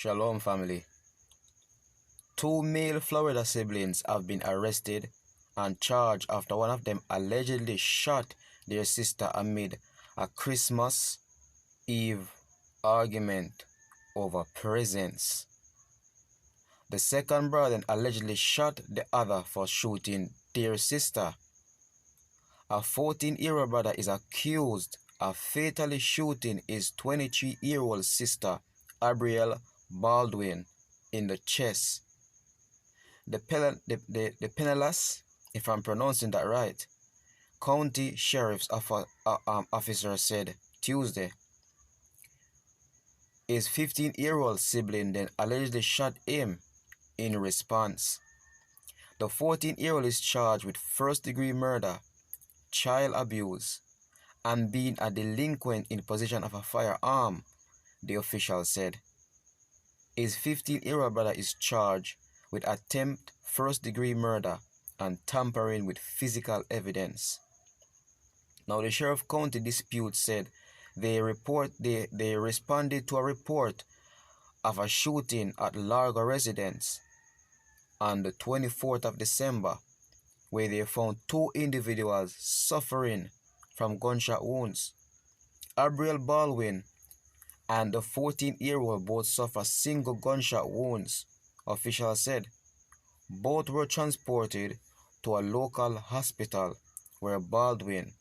Shalom, family. Two male Florida siblings have been arrested and charged after one of them allegedly shot their sister amid a Christmas Eve argument over presents. The second brother allegedly shot the other for shooting their sister. A 14-year-old brother is accused of fatally shooting his 23-year-old sister, Abrielle Baldwin, in the chest. The Pinellas, if I'm pronouncing that right, County Sheriff's officer said Tuesday his 15-year-old sibling then allegedly shot him in response. The 14-year-old is charged with first-degree murder, child abuse, and being a delinquent in possession of a firearm, the official said. His 15-year-old brother is charged with attempt first-degree murder and tampering with physical evidence. Now, the Sheriff County Dispute said they responded to a report of a shooting at Largo residence on the 24th of December, where they found two individuals suffering from gunshot wounds. Abrielle Baldwin and the 14-year-old both suffered single gunshot wounds, officials said. Both were transported to a local hospital where Baldwin,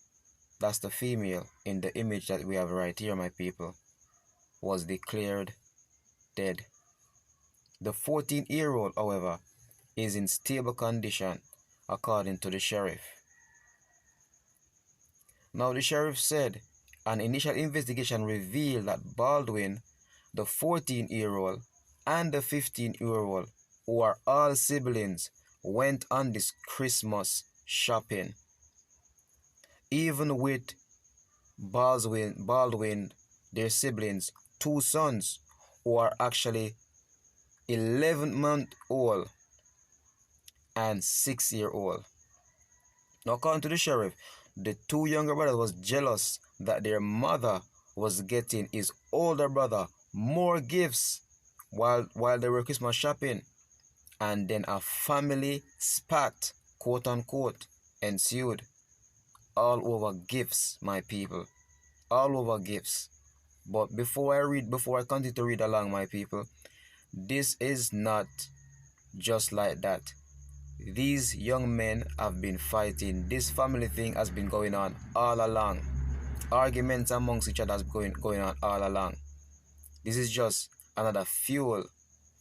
that's the female in the image that we have right here, my people, was declared dead. The 14-year-old, however, is in stable condition, according to the sheriff. Now, the sheriff said an initial investigation revealed that Baldwin, the 14-year-old, and the 15-year-old, who are all siblings, went on this Christmas shopping. Even with Baldwin, their siblings, two sons, who are actually 11-month-old and 6-year-old. Now, according to the sheriff, the two younger brothers was jealous that their mother was getting his older brother more gifts while they were Christmas shopping, and then a family spat, quote unquote, ensued. All over gifts, my people, all over gifts. But before I continue to read along, my people, this is not just like that. These young men have been fighting. This family thing has been going on all along. Arguments amongst each other has been going on all along. This is just another fuel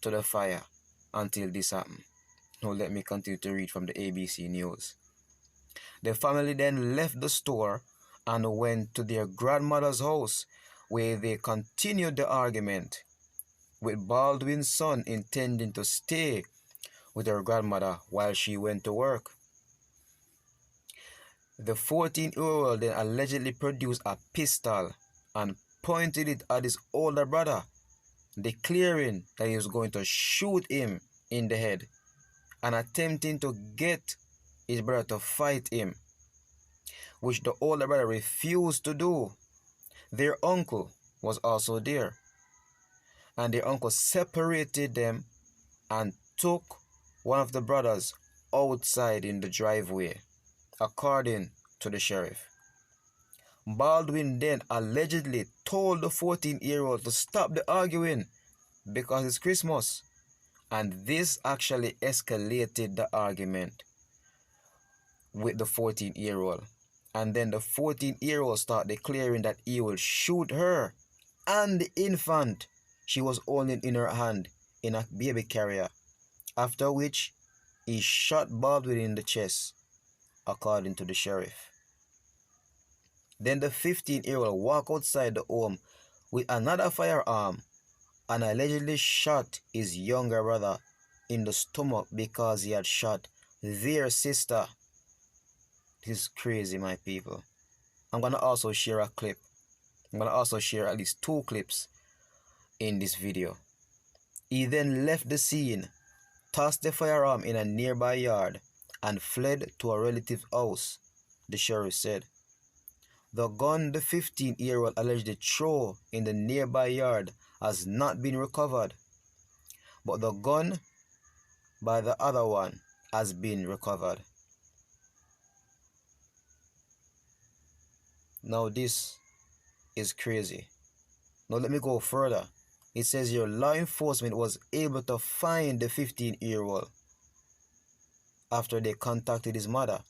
to the fire until this happens. Now let me continue to read from the ABC News. The family then left the store and went to their grandmother's house, where they continued the argument, with Baldwin's son intending to stay with her grandmother while she went to work. The 14-year-old then allegedly produced a pistol and pointed it at his older brother, declaring that he was going to shoot him in the head and attempting to get his brother to fight him, which the older brother refused to do. Their uncle was also there, and their uncle separated them and took one of the brothers outside in the driveway, according to the sheriff. Baldwin then allegedly told the 14-year-old to stop the arguing because it's Christmas, and this actually escalated the argument with the 14-year-old. And then the 14-year-old started declaring that he will shoot her and the infant she was holding in her hand in a baby carrier, after which he shot Baldwin in the chest, according to the sheriff. Then the 15-year-old walked outside the home with another firearm and allegedly shot his younger brother in the stomach because he had shot their sister. This is crazy, my people. I'm going to also share a clip. I'm going to also share at least two clips in this video. He then left the scene, tossed the firearm in a nearby yard, and fled to a relative's house, the sheriff said. The gun the 15-year-old allegedly threw in the nearby yard has not been recovered, but the gun by the other one has been recovered. Now this is crazy. Now let me go further. It says your law enforcement was able to find the 15-year-old after they contacted his mother.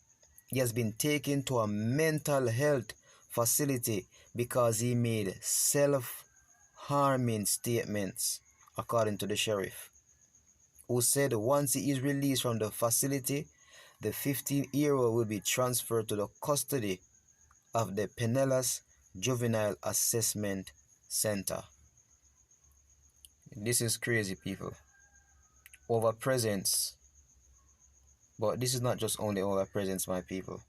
He has been taken to a mental health facility because he made self-harming statements, according to the sheriff, who said once he is released from the facility, the 15-year-old will be transferred to the custody of the Pinellas Juvenile Assessment Center. This is crazy, people. Over presence. But this is not just only over presence, my people.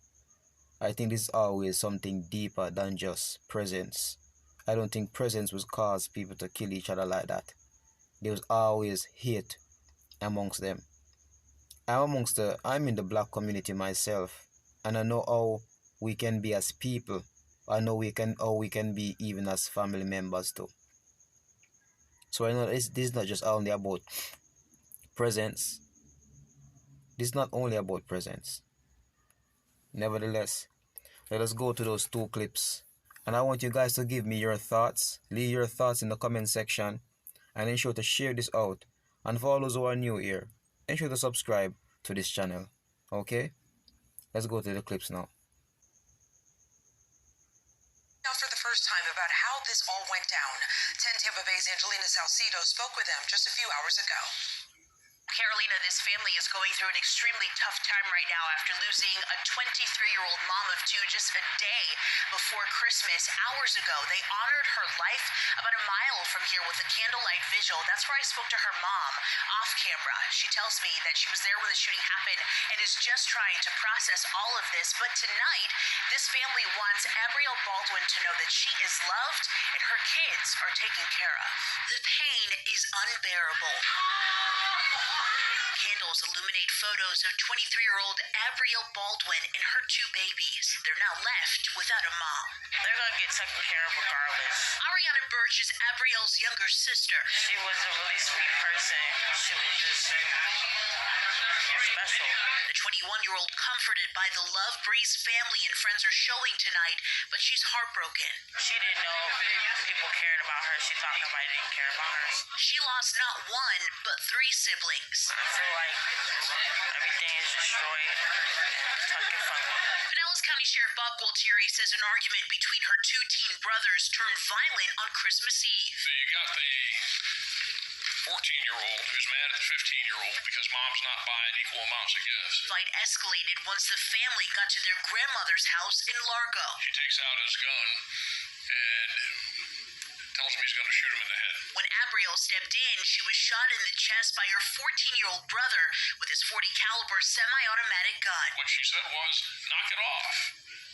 I think this is always something deeper than just presence. I don't think presence will cause people to kill each other like that. There was always hate amongst them. I'm in the black community myself, and I know how we can be as people. I know how we can be even as family members too. So I know this is not just only about presence. This is not only about presence. Nevertheless, let us go to those two clips. And I want you guys to give me your thoughts. Leave your thoughts in the comment section. And ensure to share this out. And for all those who are new here, ensure to subscribe to this channel. Okay? Let's go to the clips now. Now for the first time about how this all went down. 10 Tampa Bay's Angelina Salcido spoke with them just a few hours ago. Carolina, this family is going through an extremely tough time right now after losing a 23-year-old mom of two just a day before Christmas. Hours ago, they honored her life about a mile from here with a candlelight vigil. That's where I spoke to her mom off camera. She tells me that she was there when the shooting happened and is just trying to process all of this. But tonight, this family wants Abrielle Baldwin to know that she is loved and her kids are taken care of. The pain is unbearable. Candles illuminate photos of 23-year-old Abrielle Baldwin and her two babies. They're now left without a mom. They're going to get taken care of regardless. Ariana Birch is Abrielle's younger sister. She was a really sweet person. She was just special. The 21-year-old comforted by the love Bree's family and friends are showing tonight, but she's heartbroken. She didn't know people cared about her. She thought nobody didn't care about her. She lost not one, but three siblings. I feel like everything is destroyed and taken from me. Pinellas County Sheriff Bob Gualtieri says an argument between her two teen brothers turned violent on Christmas Eve. So you got the 14-year-old who's mad at the 15-year-old because mom's not buying equal amounts of gifts. Fight escalated once the family got to their grandmother's house in Largo. He takes out his gun and tells him he's going to shoot him in the head. When Abrielle stepped in, she was shot in the chest by her 14-year-old brother with his .40 caliber semi-automatic gun. What she said was, knock it off.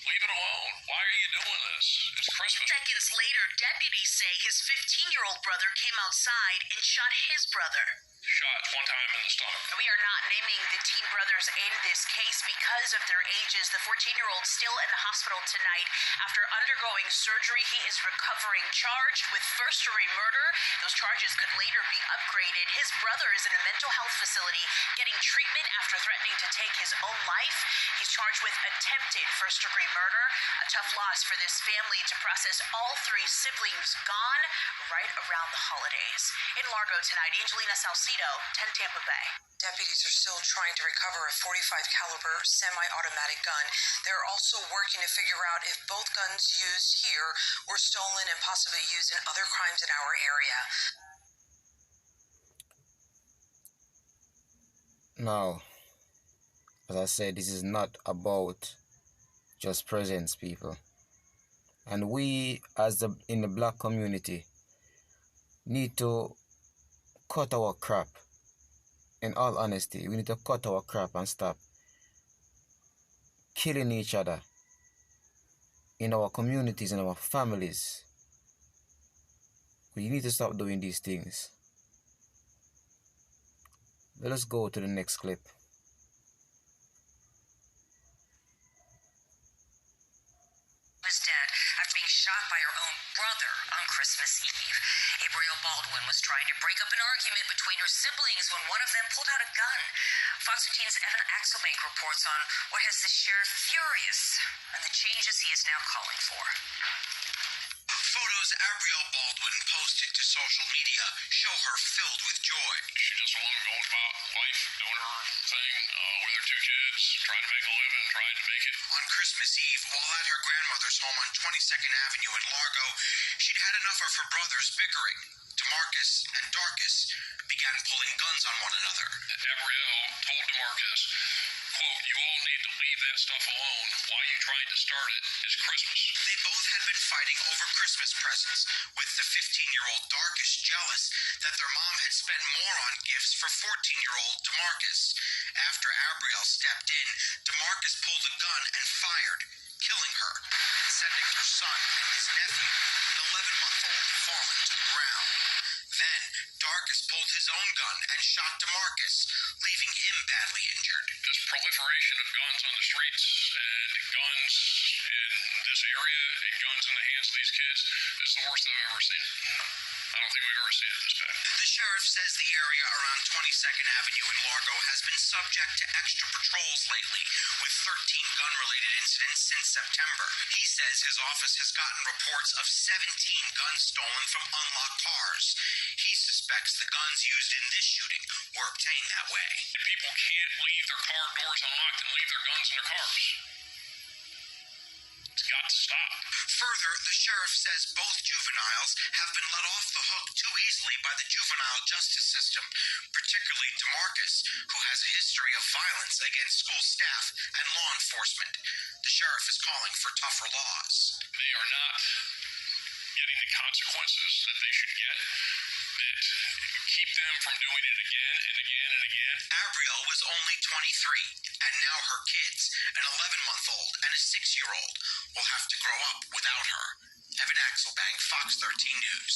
Leave it alone. Why are you doing this? It's Christmas. Seconds later, deputies say his 15-year-old brother came outside and shot his brother. Shot one time in the stomach. We are not naming the teen brothers in this case because of their ages. The 14-year-old still in the hospital tonight after undergoing surgery. He is recovering, charged with first-degree murder. Those charges could later be upgraded. His brother is in a mental health facility getting treatment after threatening to take his own life. He's charged with attempted first-degree murder. A tough loss for this family to process all three siblings gone right around the holidays. In Largo tonight, Angelina Salcido, 10 Tampa Bay. Deputies are still trying to recover a .45 caliber semi-automatic gun. They're also working to figure out if both guns used here were stolen and possibly used in other crimes in our area. Now, as I said, this is not about just presence, people. And we, in the black community, need to cut our crap. In all honesty, we need to cut our crap and stop killing each other in our communities, in our families. We need to stop doing these things. Let us go to the next clip. Was dead after being shot by her own brother on Christmas Eve. Abrielle Baldwin Baldwin was trying to break up an argument between her siblings when one of them pulled out a gun. Fox 15's Evan Axelbank reports on what has the sheriff furious and the changes he is now calling for. Photos Abrielle Baldwin posted to social media show her filled with joy. She's just a woman going about life, doing her thing with her two kids, trying to make a living, trying to make it. On Christmas Eve, while at her grandmother's home on 22nd Avenue in Largo, she'd had enough of her brothers bickering. DeMarcus and Darcus began pulling guns on one another. Abrielle told DeMarcus, quote, "You all need to leave that stuff alone. Why you tried to start it is Christmas." They both had been fighting over Christmas presents, with the 15-year-old Darcus jealous that their mom had spent more on gifts for 14-year-old DeMarcus. After Abrielle stepped in, DeMarcus pulled a gun and fired, killing her and sending her son and his nephew, an 11-month-old, falling to the ground. Then, Darcus pulled his own gun and shot DeMarcus, leaving him badly injured. This proliferation of guns on the streets and guns in this area and guns in the hands of these kids is the worst I've ever seen. I don't think we've ever seen it this bad. The sheriff says the area around 22nd Avenue in Largo has been subject to extra patrols lately, with 13 gun-related incidents since September. He says his office has gotten reports of 17 guns stolen from unlocked cars. He suspects the guns used in this shooting were obtained that way. People can't leave their car doors unlocked and leave their guns in their cars. It's got to stop. Further, the sheriff says both juveniles have been let off the hook too easily by the juvenile justice system, particularly DeMarcus, who has a history of violence against school staff and law enforcement. The sheriff is calling for tougher laws. They are not getting the consequences that they should get that keep them from doing it again and again and again. Abrielle was only 23, and now her kids, an 11-month-old and a 6-year-old, will have to grow up without her. Evan Axelbank, Fox 13 News.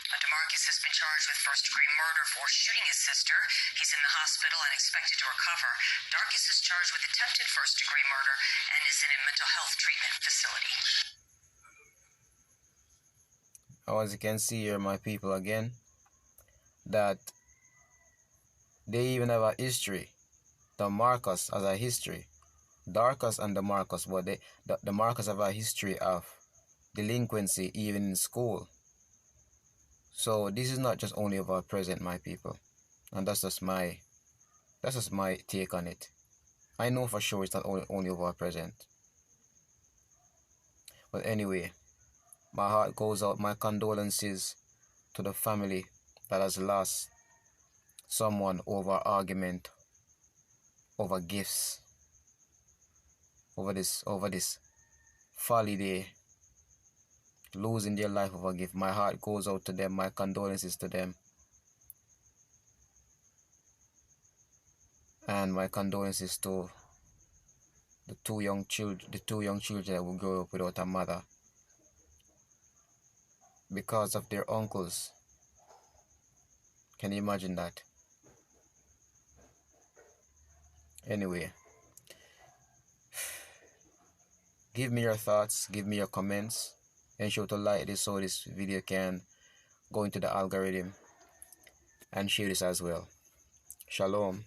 DeMarcus has been charged with first-degree murder for shooting his sister. He's in the hospital and expected to recover. Darcus is charged with attempted first-degree murder and is in a mental health treatment facility. As you can see here, my people, again, that they even have a history. DeMarcus has a history. Darcus and DeMarcus, but DeMarcus have a history of delinquency even in school. So this is not just only of our present, my people, and that's just my take on it. I know for sure it's not only of our present. But anyway, my heart goes out, my condolences to the family that has lost someone over argument, over gifts, over this folly day, losing their life over gift. My heart goes out to them, my condolences to them, and my condolences to the two young children that will grow up without a mother because of their uncles. Can you imagine that? Anyway, give me your thoughts, give me your comments. Ensure to like this so this video can go into the algorithm, and share this as well. Shalom.